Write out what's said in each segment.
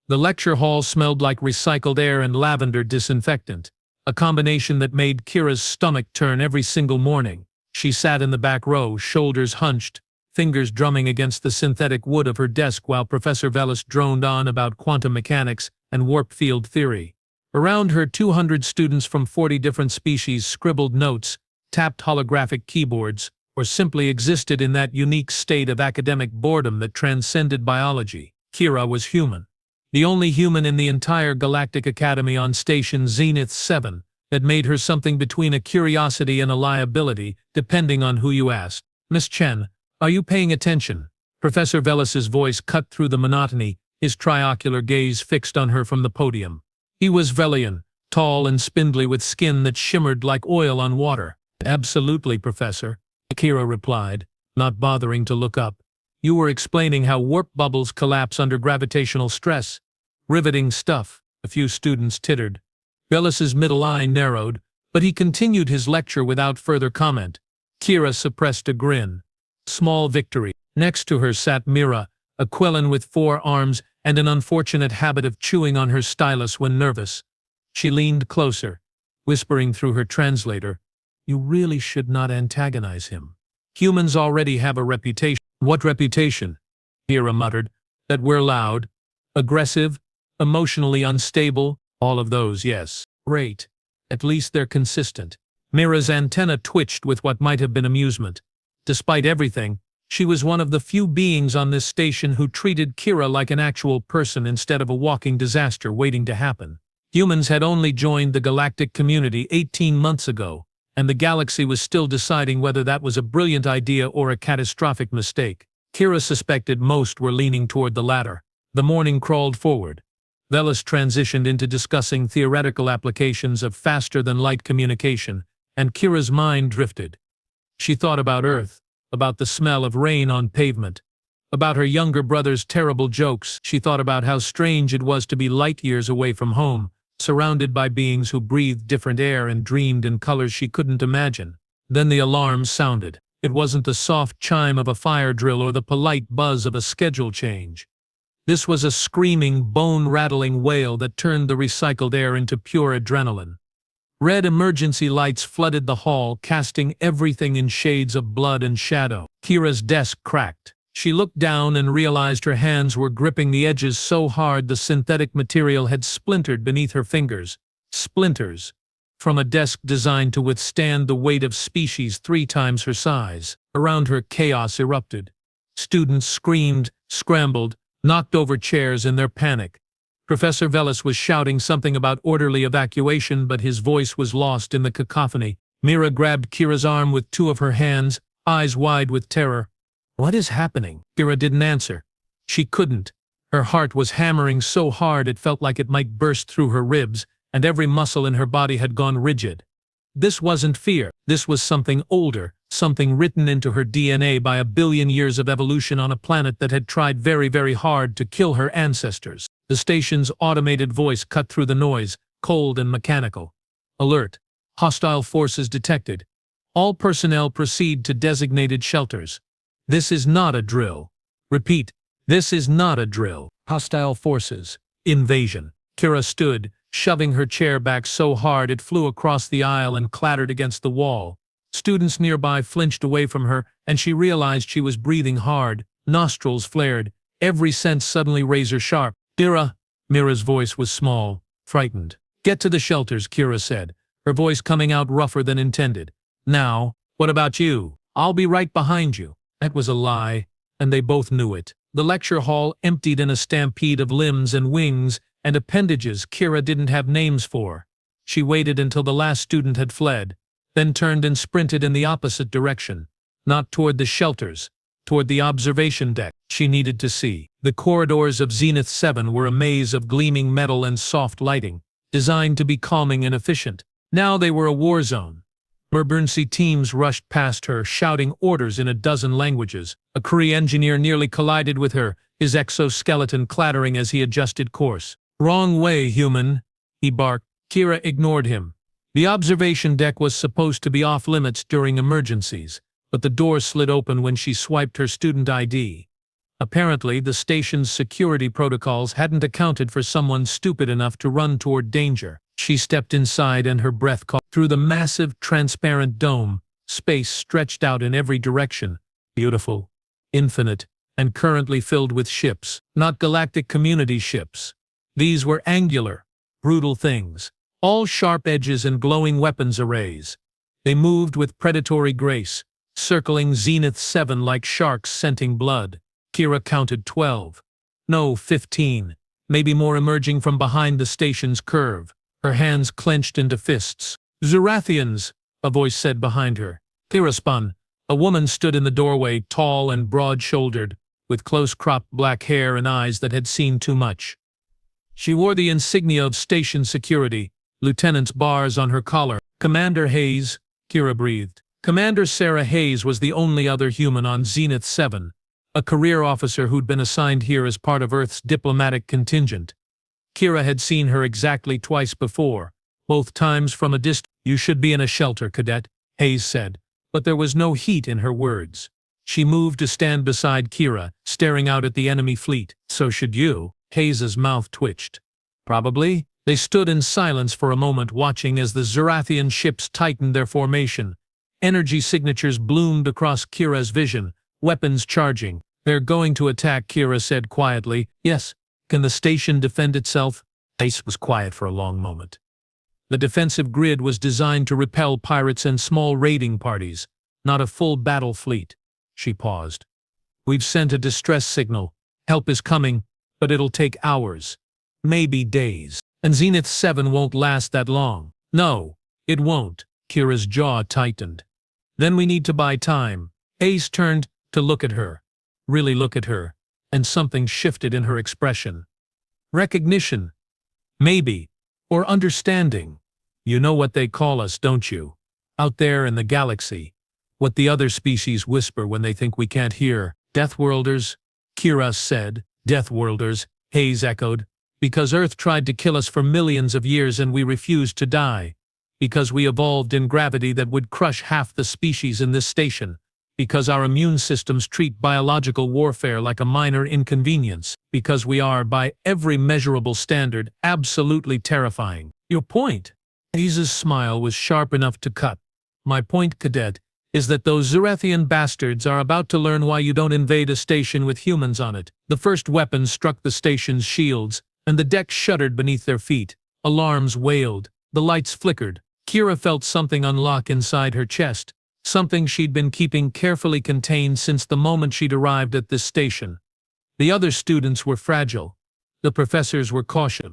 The lecture hall smelled like recycled air and lavender disinfectant, a combination that made Kira's stomach turn every single morning. She sat in the back row, shoulders hunched, fingers drumming against the synthetic wood of her desk while Professor Velis droned on about quantum mechanics and warp field theory. Around her, 200 students from 40 different species scribbled notes, tapped holographic keyboards, or simply existed in that unique state of academic boredom that transcended biology. Kira was human. The only human in the entire Galactic Academy on Station Zenith 7 that made her something between a curiosity and a liability, depending on who you asked. "Miss Chen, are you paying attention?" Professor Velis's voice cut through the monotony, his triocular gaze fixed on her from the podium. He was Velian, tall and spindly with skin that shimmered like oil on water. "Absolutely, Professor," Kira replied, not bothering to look up. "You were explaining how warp bubbles collapse under gravitational stress." "Riveting stuff," a few students tittered. Velis's middle eye narrowed, but he continued his lecture without further comment. Kira suppressed a grin. Small victory. Next to her sat Mira, a Quillen with 4 arms and an unfortunate habit of chewing on her stylus when nervous. She leaned closer, whispering through her translator, "You really should not antagonize him. Humans already have a reputation." "What reputation?" Kira muttered. "That we're loud, aggressive, emotionally unstable, all of those, yes." "Great. At least they're consistent." Mira's antenna twitched with what might have been amusement. Despite everything, she was one of the few beings on this station who treated Kira like an actual person instead of a walking disaster waiting to happen. Humans had only joined the galactic community 18 months ago, and the galaxy was still deciding whether that was a brilliant idea or a catastrophic mistake. Kira suspected most were leaning toward the latter. The morning crawled forward. Velis transitioned into discussing theoretical applications of faster-than-light communication, and Kira's mind drifted. She thought about Earth, about the smell of rain on pavement, about her younger brother's terrible jokes. She thought about how strange it was to be light years away from home, surrounded by beings who breathed different air and dreamed in colors she couldn't imagine. Then the alarm sounded. It wasn't the soft chime of a fire drill or the polite buzz of a schedule change. This was a screaming, bone-rattling wail that turned the recycled air into pure adrenaline. Red emergency lights flooded the hall, casting everything in shades of blood and shadow. Kira's desk cracked. She looked down and realized her hands were gripping the edges so hard the synthetic material had splintered beneath her fingers. Splinters. From a desk designed to withstand the weight of species 3 times her size. Around her, chaos erupted. Students screamed, scrambled, knocked over chairs in their panic. Professor Velis was shouting something about orderly evacuation, but his voice was lost in the cacophony. Mira grabbed Kira's arm with 2 of her hands, eyes wide with terror. "What is happening?" Kira didn't answer. She couldn't. Her heart was hammering so hard it felt like it might burst through her ribs, and every muscle in her body had gone rigid. This wasn't fear. This was something older, something written into her DNA by a billion years of evolution on a planet that had tried very, very hard to kill her ancestors. The station's automated voice cut through the noise, cold and mechanical. "Alert. Hostile forces detected. All personnel proceed to designated shelters. This is not a drill. Repeat, this is not a drill. Hostile forces. Invasion." Kira stood, shoving her chair back so hard it flew across the aisle and clattered against the wall. Students nearby flinched away from her, and she realized she was breathing hard, nostrils flared, every sense suddenly razor-sharp. "Kira," Mira's voice was small, frightened. "Get to the shelters," Kira said, her voice coming out rougher than intended. "Now, what about you? I'll be right behind you." That was a lie, and they both knew it. The lecture hall emptied in a stampede of limbs and wings and appendages Kira didn't have names for. She waited until the last student had fled, then turned and sprinted in the opposite direction. Not toward the shelters, toward the observation deck. She needed to see. The corridors of Zenith 7 were a maze of gleaming metal and soft lighting, designed to be calming and efficient. Now they were a war zone. Emergency teams rushed past her, shouting orders in a dozen languages. A Kree engineer nearly collided with her, his exoskeleton clattering as he adjusted course. "Wrong way, human," he barked. Kira ignored him. The observation deck was supposed to be off-limits during emergencies, but the door slid open when she swiped her student ID. Apparently, the station's security protocols hadn't accounted for someone stupid enough to run toward danger. She stepped inside and her breath caught. Through the massive, transparent dome, space stretched out in every direction, beautiful, infinite, and currently filled with ships, not galactic community ships. These were angular, brutal things, all sharp edges and glowing weapons arrays. They moved with predatory grace, circling Zenith 7 like sharks scenting blood. Kira counted 12. No, 15. Maybe more emerging from behind the station's curve, her hands clenched into fists. Zurathians, a voice said behind her. Kira spun. A woman stood in the doorway, tall and broad-shouldered, with close-cropped black hair and eyes that had seen too much. She wore the insignia of station security, lieutenant's bars on her collar. Commander Hayes, Kira breathed. Commander Sarah Hayes was the only other human on Zenith 7, a career officer who'd been assigned here as part of Earth's diplomatic contingent. Kira had seen her exactly twice before, both times from a distance. You should be in a shelter, cadet, Hayes said, but there was no heat in her words. She moved to stand beside Kira, staring out at the enemy fleet. So should you, Hayes's mouth twitched. Probably. They stood in silence for a moment, watching as the Zurathian ships tightened their formation. Energy signatures bloomed across Kira's vision, weapons charging. They're going to attack, Kira said quietly. Yes. Can the station defend itself? Hayes was quiet for a long moment. The defensive grid was designed to repel pirates and small raiding parties, not a full battle fleet. She paused. We've sent a distress signal. Help is coming, but it'll take hours. Maybe days. And Zenith 7 won't last that long. No, it won't. Kira's jaw tightened. Then we need to buy time. Hayes turned to look at her. Really look at her. And something shifted in her expression. Recognition. Maybe. Or understanding. You know what they call us, don't you? Out there in the galaxy. What the other species whisper when they think we can't hear. Deathworlders, Kira said. Deathworlders, Hayes echoed. Because Earth tried to kill us for millions of years and we refused to die. Because we evolved in gravity that would crush half the species in this station. Because our immune systems treat biological warfare like a minor inconvenience. Because we are, by every measurable standard, absolutely terrifying. Your point? Hayes's smile was sharp enough to cut. My point, cadet, is that those Zurathian bastards are about to learn why you don't invade a station with humans on it. The first weapon struck the station's shields, and the deck shuddered beneath their feet. Alarms wailed. The lights flickered. Kira felt something unlock inside her chest, something she'd been keeping carefully contained since the moment she'd arrived at this station. The other students were fragile. The professors were cautious.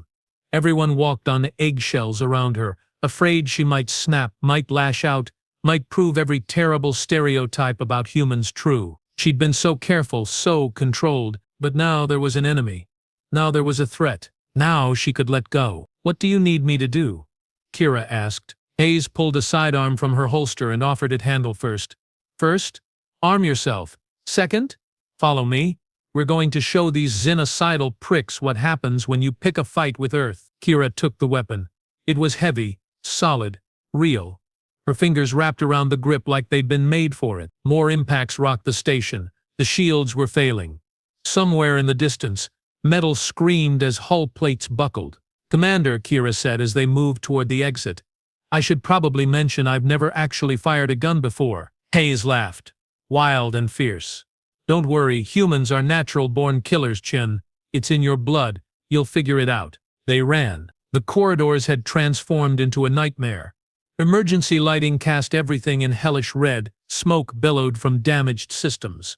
Everyone walked on eggshells around her, afraid she might snap, might lash out, might prove every terrible stereotype about humans true. She'd been so careful, so controlled, but now there was an enemy. Now there was a threat. Now she could let go. What do you need me to do? Kira asked. Hayes pulled a sidearm from her holster and offered it handle first. First, arm yourself. Second, follow me. We're going to show these xenocidal pricks what happens when you pick a fight with Earth. Kira took the weapon. It was heavy, solid, real. Her fingers wrapped around the grip like they'd been made for it. More impacts rocked the station. The shields were failing. Somewhere in the distance, metal screamed as hull plates buckled. Commander, Kira said as they moved toward the exit. I should probably mention I've never actually fired a gun before. Hayes laughed. Wild and fierce. Don't worry, humans are natural-born killers, Chin. It's in your blood. You'll figure it out. They ran. The corridors had transformed into a nightmare. Emergency lighting cast everything in hellish red. Smoke billowed from damaged systems.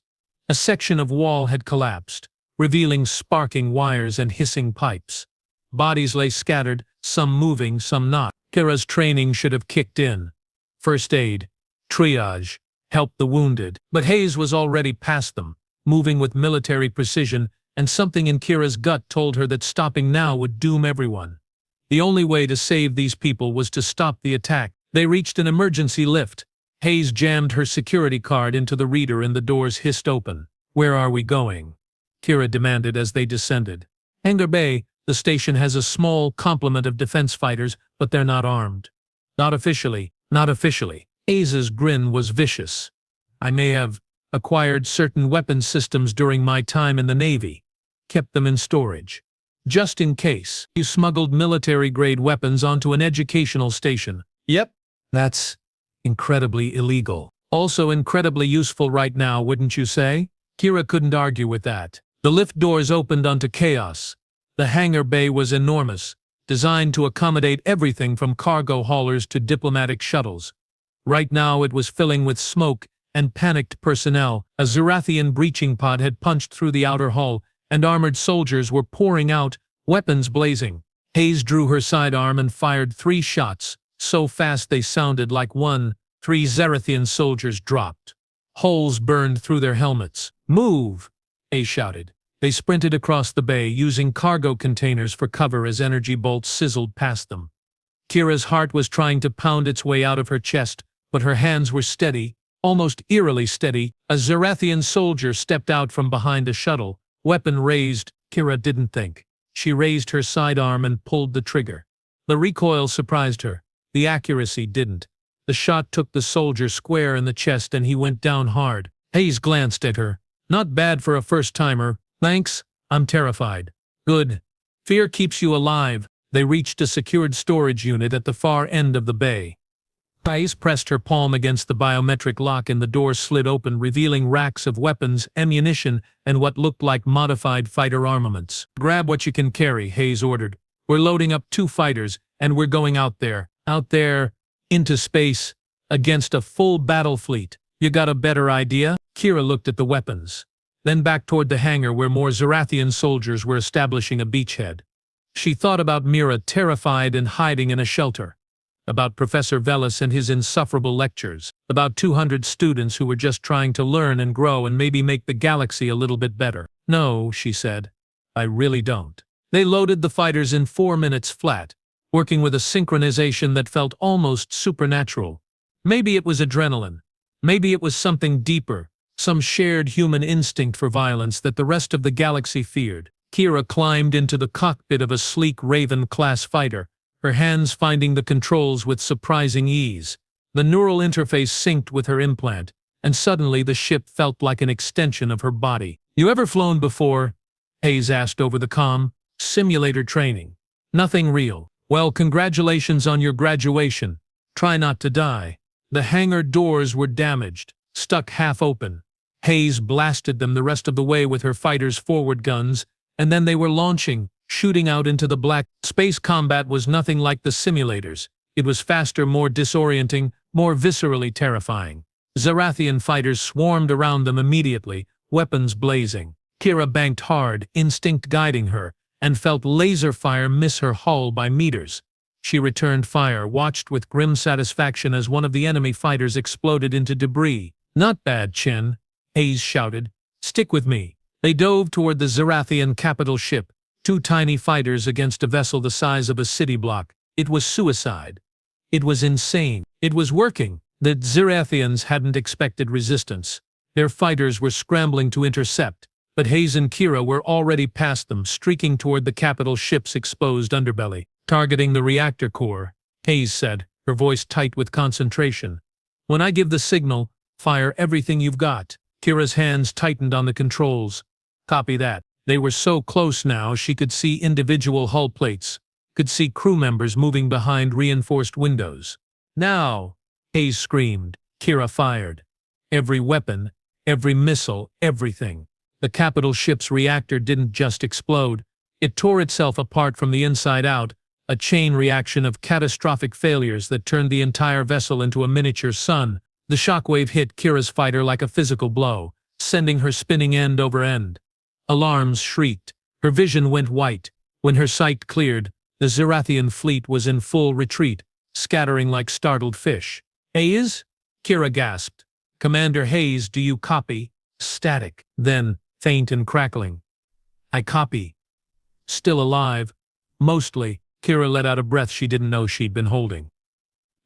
A section of wall had collapsed, revealing sparking wires and hissing pipes. Bodies lay scattered, some moving, some not. Kira's training should have kicked in. First aid, triage, help the wounded. But Hayes was already past them, moving with military precision, and something in Kira's gut told her that stopping now would doom everyone. The only way to save these people was to stop the attack. They reached an emergency lift. Hayes jammed her security card into the reader and the doors hissed open. Where are we going? Kira demanded as they descended. Hangar Bay. The station has a small complement of defense fighters, but they're not armed. Not officially. Not officially. Hayes's grin was vicious. I may have Acquired certain weapons systems during my time in the Navy. Kept them in storage. Just in case. You smuggled military-grade weapons onto an educational station. Yep. That's incredibly illegal. Also incredibly useful right now, wouldn't you say? Kira couldn't argue with that. The lift doors opened onto chaos. The hangar bay was enormous, designed to accommodate everything from cargo haulers to diplomatic shuttles. Right now it was filling with smoke and panicked personnel. A Zerathian breaching pod had punched through the outer hull, and armored soldiers were pouring out, weapons blazing. Hayes drew her sidearm and fired 3 shots, so fast they sounded like one. 3 Zerathian soldiers dropped. Holes burned through their helmets. "Move!" Hayes shouted. They sprinted across the bay, using cargo containers for cover as energy bolts sizzled past them. Kira's heart was trying to pound its way out of her chest, but her hands were steady, almost eerily steady. A Zerathian soldier stepped out from behind a shuttle, weapon raised. Kira didn't think. She raised her sidearm and pulled the trigger. The recoil surprised her. The accuracy didn't. The shot took the soldier square in the chest and he went down hard. Hayes glanced at her. "Not bad for a first-timer. Thanks, I'm terrified." "Good. Fear keeps you alive." They reached a secured storage unit at the far end of the bay. Hayes pressed her palm against the biometric lock and the door slid open, revealing racks of weapons, ammunition, and what looked like modified fighter armaments. "Grab what you can carry," Hayes ordered. "We're loading up 2 fighters, and we're going out there. Out there, into space, against a full battle fleet. You got a better idea?" Kira looked at the weapons, then back toward the hangar where more Zerathian soldiers were establishing a beachhead. She thought about Mira terrified and hiding in a shelter. About Professor Velis and his insufferable lectures. About 200 students who were just trying to learn and grow and maybe make the galaxy a little bit better. "No," she said. "I really don't." They loaded the fighters in 4 minutes flat, working with a synchronization that felt almost supernatural. Maybe it was adrenaline. Maybe it was something deeper, some shared human instinct for violence that the rest of the galaxy feared. Kira climbed into the cockpit of a sleek Raven-class fighter, her hands finding the controls with surprising ease. The neural interface synced with her implant, and suddenly the ship felt like an extension of her body. "You ever flown before?" Hayes asked over the comm. "Simulator training. Nothing real." "Well, congratulations on your graduation. Try not to die." The hangar doors were damaged, stuck half open. Hayes blasted them the rest of the way with her fighters' forward guns, and then they were launching, shooting out into the black. Space combat was nothing like the simulators. It was faster, more disorienting, more viscerally terrifying. Zerathian fighters swarmed around them immediately, weapons blazing. Kira banked hard, instinct guiding her, and felt laser fire miss her hull by meters. She returned fire, watched with grim satisfaction as one of the enemy fighters exploded into debris. "Not bad, Chen," Hayes shouted. "Stick with me." They dove toward the Zerathian capital ship, 2 tiny fighters against a vessel the size of a city block. It was suicide. It was insane. It was working. The Zerathians hadn't expected resistance. Their fighters were scrambling to intercept, but Hayes and Kira were already past them, streaking toward the capital ship's exposed underbelly. "Targeting the reactor core," Hayes said, her voice tight with concentration. "When I give the signal, fire everything you've got." Kira's hands tightened on the controls. "Copy that." They were so close now she could see individual hull plates, could see crew members moving behind reinforced windows. "Now!" Hayes screamed. Kira fired. Every weapon, every missile, everything. The capital ship's reactor didn't just explode. It tore itself apart from the inside out, a chain reaction of catastrophic failures that turned the entire vessel into a miniature sun. The shockwave hit Kira's fighter like a physical blow, sending her spinning end over end. Alarms shrieked. Her vision went white. When her sight cleared, the Zerathian fleet was in full retreat, scattering like startled fish. "Hayes?" Kira gasped. "Commander Hayes, do you copy?" Static. Then, faint and crackling. "I copy." "Still alive?" "Mostly." Kira let out a breath she didn't know she'd been holding.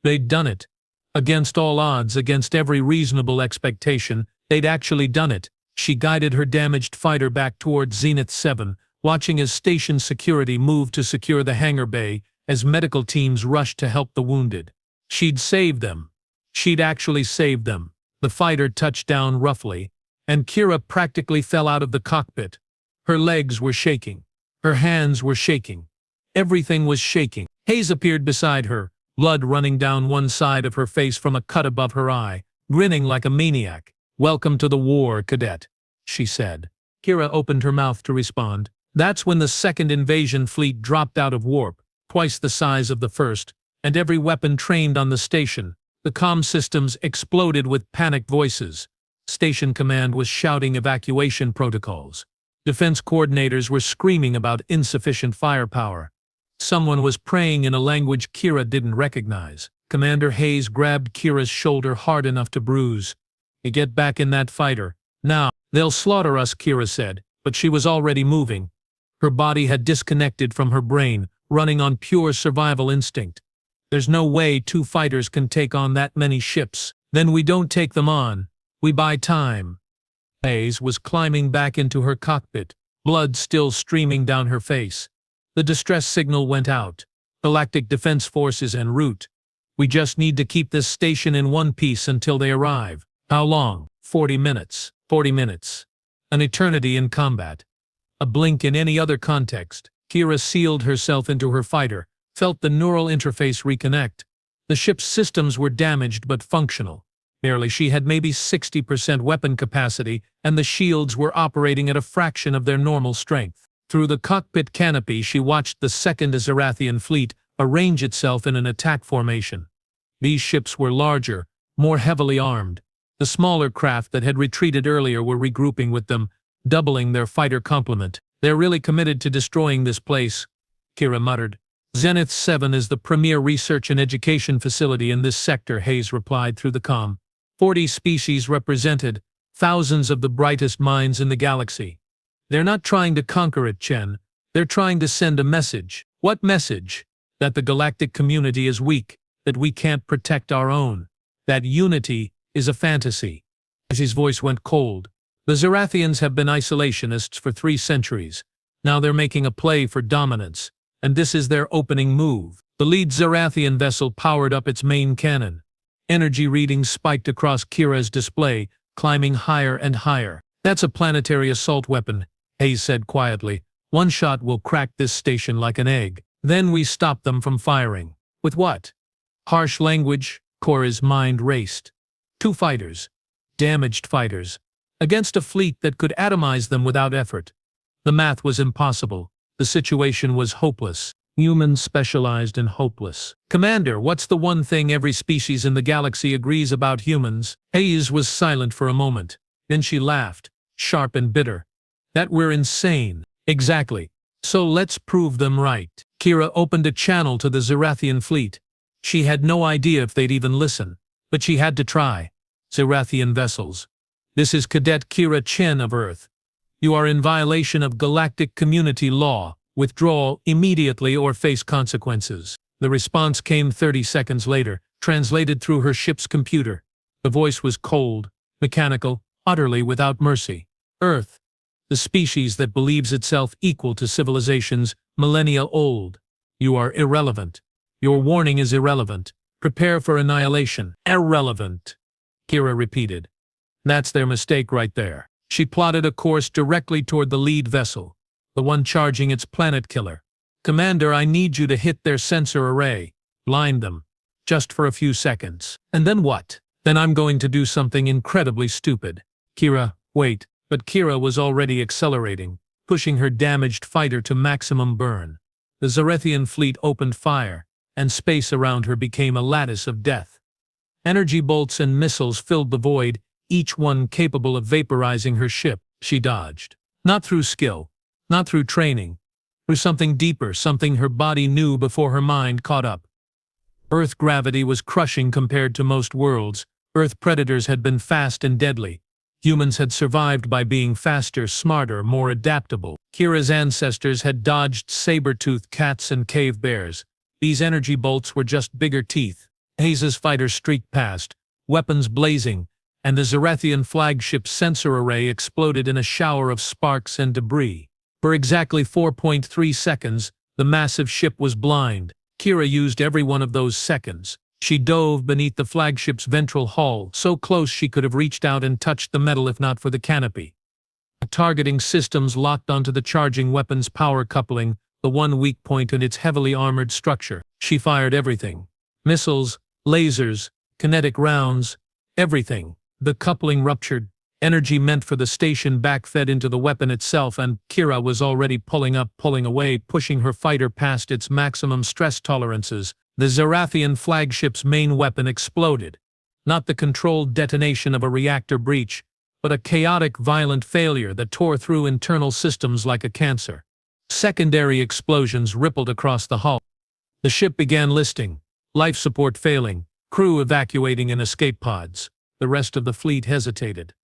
They'd done it. Against all odds, against every reasonable expectation, they'd actually done it. She guided her damaged fighter back toward Zenith 7, watching as station security moved to secure the hangar bay, as medical teams rushed to help the wounded. She'd saved them. She'd actually saved them. The fighter touched down roughly, and Kira practically fell out of the cockpit. Her legs were shaking. Her hands were shaking. Everything was shaking. Hayes appeared beside her, blood running down one side of her face from a cut above her eye, grinning like a maniac. "Welcome to the war, cadet," she said. Kira opened her mouth to respond. That's when the second invasion fleet dropped out of warp, twice the size of the first, and every weapon trained on the station. The comm systems exploded with panicked voices. Station command was shouting evacuation protocols. Defense coordinators were screaming about insufficient firepower. Someone was praying in a language Kira didn't recognize. Commander Hayes grabbed Kira's shoulder hard enough to bruise. "You get back in that fighter. Now." "They'll slaughter us," Kira said, but she was already moving. Her body had disconnected from her brain, running on pure survival instinct. "There's no way 2 fighters can take on that many ships. Then we don't take them on. We buy time." Hayes was climbing back into her cockpit, blood still streaming down her face. The distress signal went out. "Galactic Defense Forces en route. We just need to keep this station in one piece until they arrive." "How long?" 40 minutes. 40 minutes. An eternity in combat. A blink in any other context. Kira sealed herself into her fighter, felt the neural interface reconnect. The ship's systems were damaged but functional. She had maybe 60% weapon capacity, and the shields were operating at a fraction of their normal strength. Through the cockpit canopy, she watched the second Zarathian fleet arrange itself in an attack formation. These ships were larger, more heavily armed. The smaller craft that had retreated earlier were regrouping with them, doubling their fighter complement. "They're really committed to destroying this place," Kira muttered. "Zenith 7 is the premier research and education facility in this sector," Hayes replied through the comm. 40 species represented, thousands of the brightest minds in the galaxy. "They're not trying to conquer it, Chen. They're trying to send a message." "What message?" "That the galactic community is weak, that we can't protect our own, that unity is a fantasy." His voice went cold. "The Zarathians have been isolationists for 3 centuries. Now they're making a play for dominance, and this is their opening move." The lead Zarathian vessel powered up its main cannon. Energy readings spiked across Kira's display, climbing higher and higher. "That's a planetary assault weapon," Hayes said quietly. "One shot will crack this station like an egg. Then we stop them from firing." "With what?" Harsh language. Cora's mind raced. 2 fighters. Damaged fighters. Against a fleet that could atomize them without effort. The math was impossible. The situation was hopeless. Humans specialized in hopeless. "Commander, what's the one thing every species in the galaxy agrees about humans?" Hayes was silent for a moment. Then she laughed, sharp and bitter. "That we're insane." "Exactly. So let's prove them right." Kira opened a channel to the Zarathian fleet. She had no idea if they'd even listen, but she had to try. "Zarathian vessels. This is Cadet Kira Chen of Earth. You are in violation of galactic community law. Withdraw immediately or face consequences." The response came 30 seconds later, translated through her ship's computer. The voice was cold, mechanical, utterly without mercy. "Earth, the species that believes itself equal to civilizations millennia old. You are irrelevant. Your warning is irrelevant. Prepare for annihilation." "Irrelevant," Kira repeated. "That's their mistake right there." She plotted a course directly toward the lead vessel, the one charging its planet killer. "Commander, I need you to hit their sensor array. Blind them. Just for a few seconds." "And then what?" "Then I'm going to do something incredibly stupid." "Kira, wait." But Kira was already accelerating, pushing her damaged fighter to maximum burn. The Zarathian fleet opened fire, and space around her became a lattice of death. Energy bolts and missiles filled the void, each one capable of vaporizing her ship. She dodged. Not through skill, not through training, through something deeper, something her body knew before her mind caught up. Earth gravity was crushing compared to most worlds. Earth predators had been fast and deadly. Humans had survived by being faster, smarter, more adaptable. Kira's ancestors had dodged saber-toothed cats and cave bears. These energy bolts were just bigger teeth. Hayes's fighter streaked past, weapons blazing, and the Zarathian flagship's sensor array exploded in a shower of sparks and debris. For exactly 4.3 seconds, the massive ship was blind. Kira used every one of those seconds. She dove beneath the flagship's ventral hull, so close she could have reached out and touched the metal if not for the canopy. Targeting systems locked onto the charging weapon's power coupling, the one weak point in its heavily armored structure. She fired everything. Missiles, lasers, kinetic rounds, everything. The coupling ruptured. Energy meant for the station backfed into the weapon itself, and Kira was already pulling away, pushing her fighter past its maximum stress tolerances. The Zarathian flagship's main weapon exploded. Not the controlled detonation of a reactor breach, but a chaotic, violent failure that tore through internal systems like a cancer. Secondary explosions rippled across the hull. The ship began listing, life support failing, crew evacuating in escape pods. The rest of the fleet hesitated.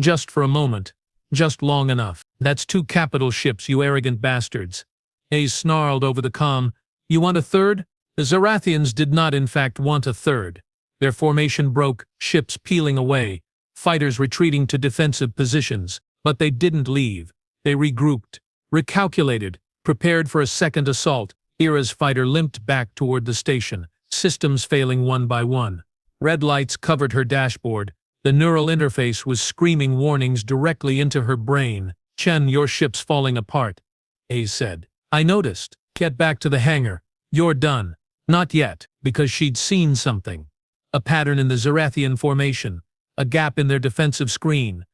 Just for a moment. Just long enough. "That's 2 capital ships, you arrogant bastards." Hayes snarled over the comm. "You want a third?" The Zarathians did not in fact want a third. Their formation broke, ships peeling away, fighters retreating to defensive positions. But they didn't leave. They regrouped, recalculated, prepared for a second assault. Kira's fighter limped back toward the station, systems failing one by one. Red lights covered her dashboard. The neural interface was screaming warnings directly into her brain. "Chen, your ship's falling apart," Hayes said. "I noticed. Get back to the hangar. You're done." Not yet, because she'd seen something. A pattern in the Zarathian formation, a gap in their defensive screen,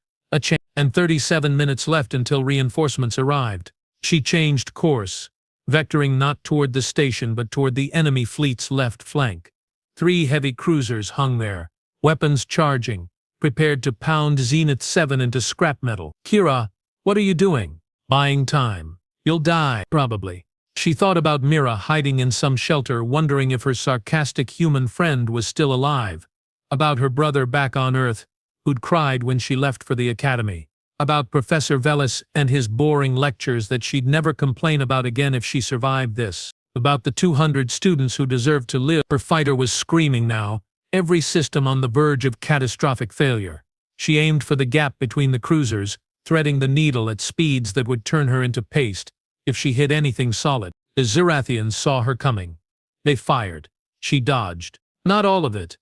and 37 minutes left until reinforcements arrived. She changed course, vectoring not toward the station but toward the enemy fleet's left flank. 3 heavy cruisers hung there, weapons charging, prepared to pound Zenith 7 into scrap metal. "Kira, what are you doing?" "Buying time. You'll die, probably." She thought about Mira hiding in some shelter, wondering if her sarcastic human friend was still alive. About her brother back on Earth, who'd cried when she left for the academy. About Professor Velis and his boring lectures that she'd never complain about again if she survived this. About the 200 students who deserved to live. Her fighter was screaming now, every system on the verge of catastrophic failure. She aimed for the gap between the cruisers, threading the needle at speeds that would turn her into paste if she hit anything solid. The Zarathians saw her coming. They fired. She dodged. Not all of it.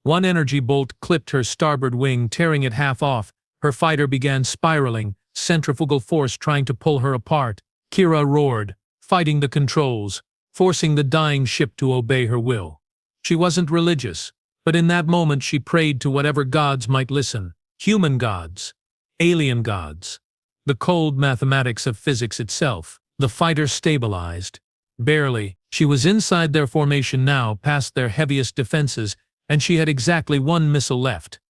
One energy bolt clipped her starboard wing, tearing it half off. Her fighter began spiraling, centrifugal force trying to pull her apart. Kira roared, fighting the controls, forcing the dying ship to obey her will. She wasn't religious, but in that moment she prayed to whatever gods might listen. Human gods. Alien gods. The cold mathematics of physics itself. The fighter stabilized. Barely. She was inside their formation now, past their heaviest defenses, and she had exactly 1 missile left.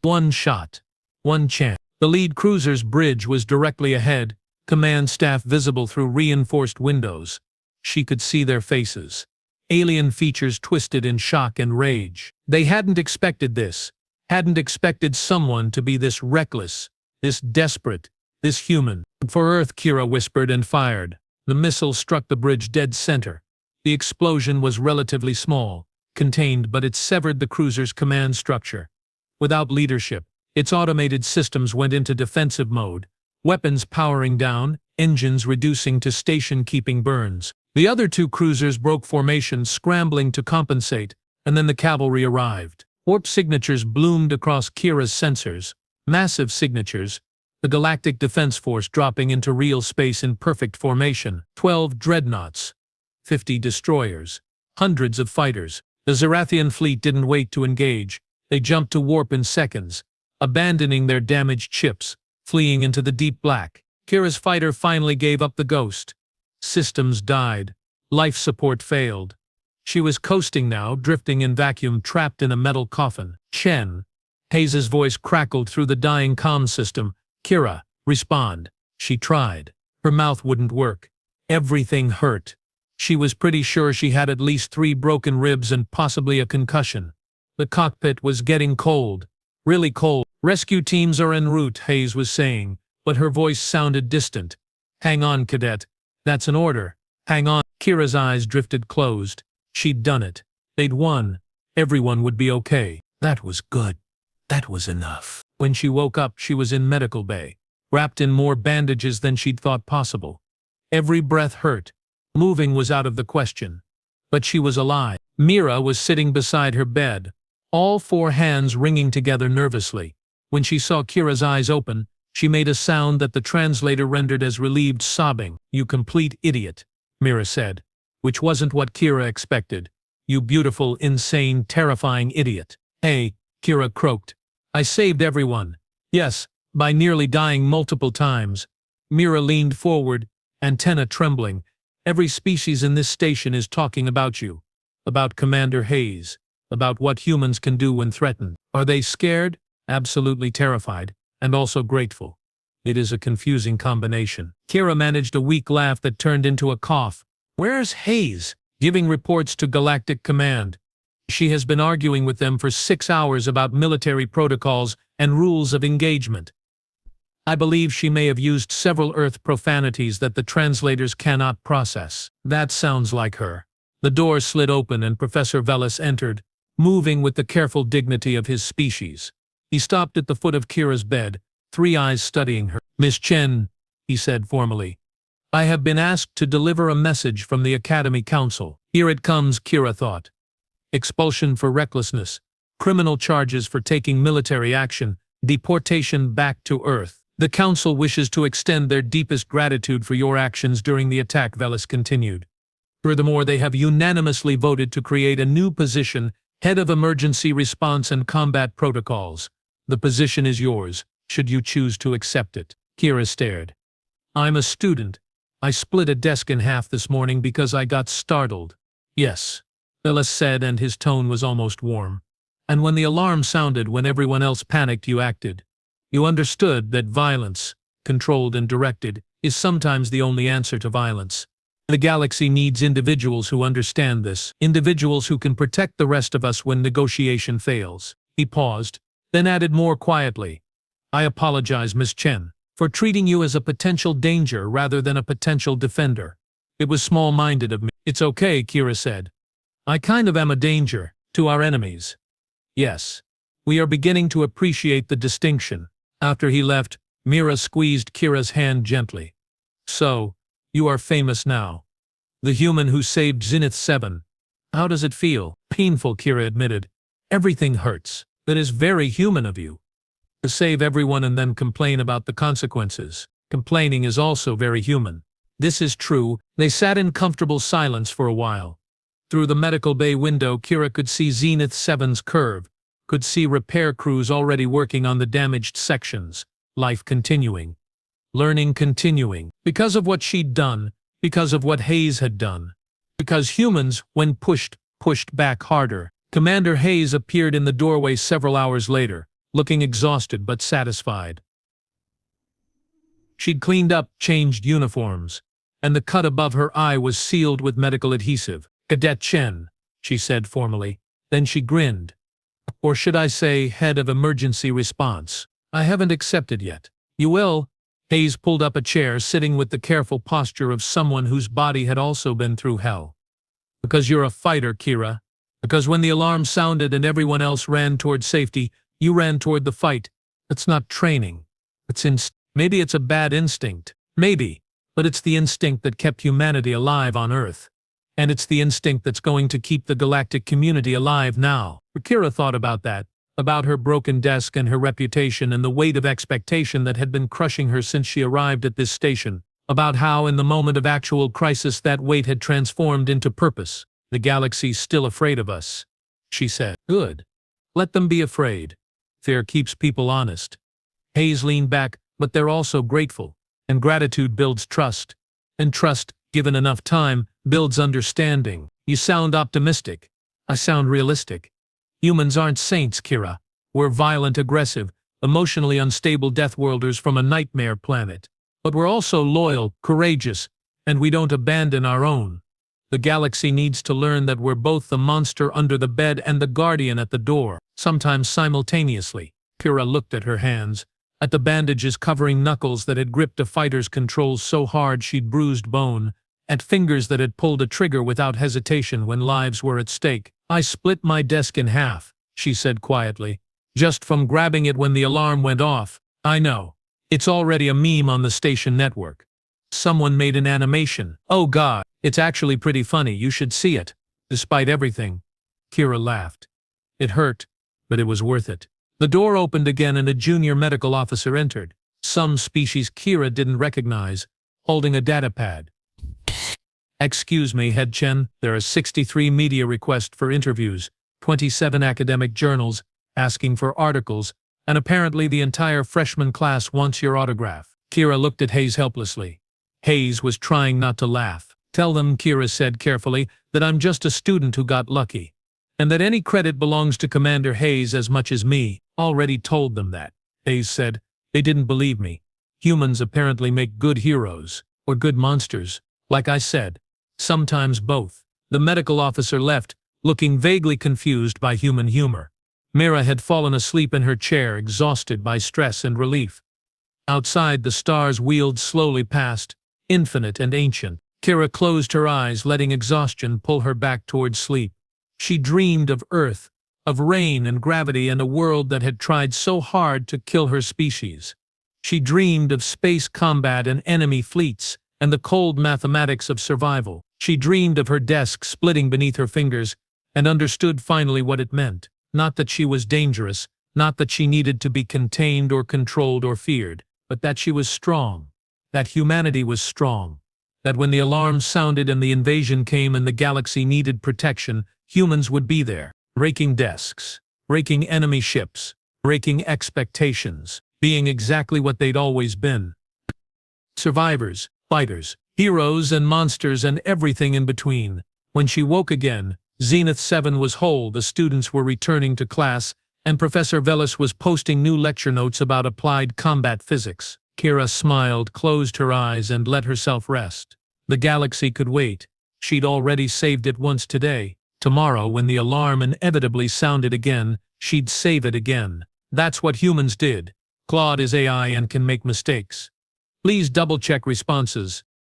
1 shot. 1 chance. The lead cruiser's bridge was directly ahead, command staff visible through reinforced windows. She could see their faces. Alien features twisted in shock and rage. They hadn't expected this. Hadn't expected someone to be this reckless, this desperate, this human. "For Earth," Kira whispered and fired. The missile struck the bridge dead center. The explosion was relatively small, contained, but it severed the cruiser's command structure. Without leadership, its automated systems went into defensive mode, weapons powering down, engines reducing to station-keeping burns. The other 2 cruisers broke formation, scrambling to compensate, and then the cavalry arrived. Warp signatures bloomed across Kira's sensors, massive signatures, the Galactic Defense Force dropping into real space in perfect formation. 12 dreadnoughts, 50 destroyers, hundreds of fighters. The Zarathian fleet didn't wait to engage. They jumped to warp in seconds, abandoning their damaged ships, fleeing into the deep black. Kira's fighter finally gave up the ghost. Systems died. Life support failed. She was coasting now, drifting in vacuum, trapped in a metal coffin. "Chen." Hayes's voice crackled through the dying comm system. "Kira, respond." She tried. Her mouth wouldn't work. Everything hurt. She was pretty sure she had at least 3 broken ribs and possibly a concussion. The cockpit was getting cold. Really cold. "Rescue teams are en route," Hayes was saying, but her voice sounded distant. "Hang on, cadet. That's an order. Hang on." Kira's eyes drifted closed. She'd done it. They'd won. Everyone would be okay. That was good. That was enough. When she woke up, she was in medical bay, wrapped in more bandages than she'd thought possible. Every breath hurt. Moving was out of the question. But she was alive. Mira was sitting beside her bed, all four hands wringing together nervously. When she saw Kira's eyes open, she made a sound that the translator rendered as relieved sobbing. "You complete idiot," Mira said, which wasn't what Kira expected. "You beautiful, insane, terrifying idiot." "Hey," Kira croaked. "I saved everyone." "Yes, by nearly dying multiple times." Mira leaned forward, antenna trembling. "Every species in this station is talking about you. About Commander Hayes. About what humans can do when threatened. Are they scared? Absolutely terrified. And also grateful. It is a confusing combination." Kira managed a weak laugh that turned into a cough. "Where's Hayes?" "Giving reports to Galactic Command. She has been arguing with them for 6 hours about military protocols and rules of engagement. I believe she may have used several Earth profanities that the translators cannot process." "That sounds like her." The door slid open and Professor Velis entered, moving with the careful dignity of his species. He stopped at the foot of Kira's bed, three eyes studying her. "Miss Chen," he said formally, "I have been asked to deliver a message from the Academy Council." Here it comes, Kira thought. Expulsion for recklessness, criminal charges for taking military action, deportation back to Earth. "The Council wishes to extend their deepest gratitude for your actions during the attack," Velis continued. "Furthermore, they have unanimously voted to create a new position, Head of Emergency Response and Combat Protocols. The position is yours, should you choose to accept it." Kira stared. "I'm a student. I split a desk in half this morning because I got startled." "Yes," Velis said, and his tone was almost warm. "And when the alarm sounded, when everyone else panicked, you acted. You understood that violence, controlled and directed, is sometimes the only answer to violence. The galaxy needs individuals who understand this, individuals who can protect the rest of us when negotiation fails." He paused, then added more quietly, "I apologize, Miss Chen, for treating you as a potential danger rather than a potential defender. It was small-minded of me." "It's okay," Kira said. "I kind of am a danger to our enemies." "Yes. We are beginning to appreciate the distinction." After he left, Mira squeezed Kira's hand gently. "So, you are famous now. The human who saved Zenith 7. How does it feel?" "Painful," Kira admitted. "Everything hurts. That is very human of you. To save everyone and then complain about the consequences. Complaining is also very human." "This is true." They sat in comfortable silence for a while. Through the medical bay window, Kira could see Zenith 7's curve, could see repair crews already working on the damaged sections. Life continuing. Learning continuing. Because of what she'd done, because of what Hayes had done. Because humans, when pushed back harder. Commander Hayes appeared in the doorway several hours later, looking exhausted but satisfied. She'd cleaned up, changed uniforms, and the cut above her eye was sealed with medical adhesive. "Cadet Chen," she said formally. Then she grinned. "Or should I say, Head of Emergency Response. I haven't accepted yet." "You will." Hayes pulled up a chair, sitting with the careful posture of someone whose body had also been through hell. "Because you're a fighter, Kira. Because when the alarm sounded and everyone else ran toward safety, you ran toward the fight. It's not training. It's maybe it's a bad instinct. Maybe. But it's the instinct that kept humanity alive on Earth. And it's the instinct that's going to keep the galactic community alive now." Kira thought about that. About her broken desk and her reputation and the weight of expectation that had been crushing her since she arrived at this station. About how in the moment of actual crisis that weight had transformed into purpose. "The galaxy's still afraid of us," she said. "Good. Let them be afraid. Fear keeps people honest." Hayes leaned back, "But they're also grateful. And gratitude builds trust. And trust, given enough time, builds understanding." "You sound optimistic." "I sound realistic. Humans aren't saints, Kira. We're violent, aggressive, emotionally unstable Deathworlders from a nightmare planet. But we're also loyal, courageous, and we don't abandon our own. The galaxy needs to learn that we're both the monster under the bed and the guardian at the door, sometimes simultaneously." Kira looked at her hands, at the bandages covering knuckles that had gripped a fighter's controls so hard she'd bruised bone, at fingers that had pulled a trigger without hesitation when lives were at stake. "I split my desk in half," she said quietly, "just from grabbing it when the alarm went off. I know. It's already a meme on the station network. Someone made an animation. Oh God, it's actually pretty funny, you should see it. Despite everything, Kira laughed. It hurt, but it was worth it. The door opened again and a junior medical officer entered. Some species Kira didn't recognize, holding a datapad. Excuse me, Head Chen, there are 63 media requests for interviews, 27 academic journals asking for articles, and apparently the entire freshman class wants your autograph. Kira looked at Hayes helplessly. Hayes was trying not to laugh. Tell them, Kira said carefully, that I'm just a student who got lucky. And that any credit belongs to Commander Hayes as much as me. Already told them that. Hayes said. They didn't believe me. Humans apparently make good heroes, or good monsters. Like I said. Sometimes both. The medical officer left, looking vaguely confused by human humor. Mira had fallen asleep in her chair, exhausted by stress and relief. Outside, the stars wheeled slowly past, infinite and ancient. Kira closed her eyes, letting exhaustion pull her back towards sleep. She dreamed of Earth, of rain and gravity and a world that had tried so hard to kill her species. She dreamed of space combat and enemy fleets, and the cold mathematics of survival. She dreamed of her desk splitting beneath her fingers, and understood finally what it meant. Not that she was dangerous, not that she needed to be contained or controlled or feared, but that she was strong. That humanity was strong. That when the alarm sounded and the invasion came and the galaxy needed protection, humans would be there, raking desks, raking enemy ships, breaking expectations, being exactly what they'd always been. Survivors, fighters, heroes and monsters and everything in between. When she woke again, Zenith 7 was whole, the students were returning to class, and Professor Velis was posting new lecture notes about applied combat physics. Kira smiled, closed her eyes, and let herself rest. The galaxy could wait. She'd already saved it once today. Tomorrow, when the alarm inevitably sounded again, she'd save it again. That's what humans did. Claude is AI and can make mistakes. Please double-check responses.